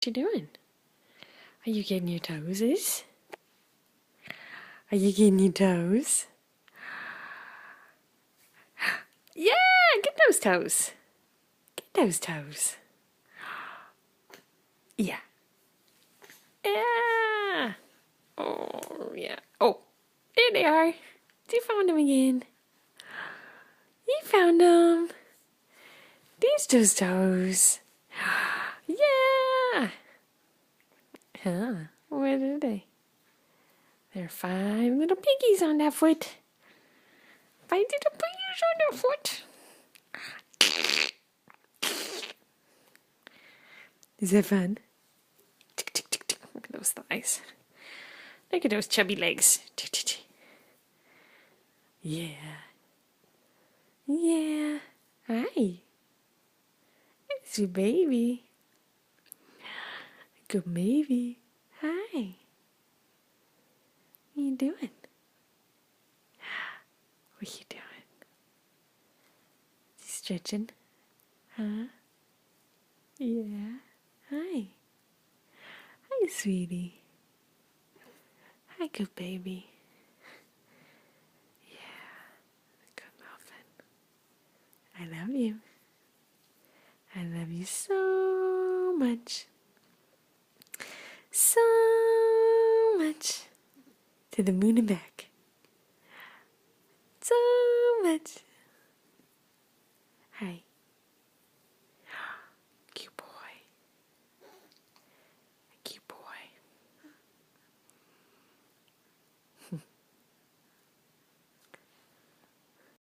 What you doing? Are you getting your toesies? Are you getting your toes? Yeah, get those toes. Get those toes. Yeah. Yeah. Oh, yeah. Oh, there they are. You found them again. You found them. These those toes. Yeah. Huh. Where are they? There are 5 little piggies on that foot. 5 little piggies on that foot. Is that fun? Tick, tick, tick, tick. Look at those thighs. Look at those chubby legs. Tick, tick, tick. Yeah. Yeah. Hi. It's your baby. Good baby. Hi. What you doing? What you doing? You stretching? Huh? Yeah. Hi. Hi, sweetie. Hi, good baby. Yeah. Good muffin. I love you. I love you so much. So much. To the moon and back. So much. Hi.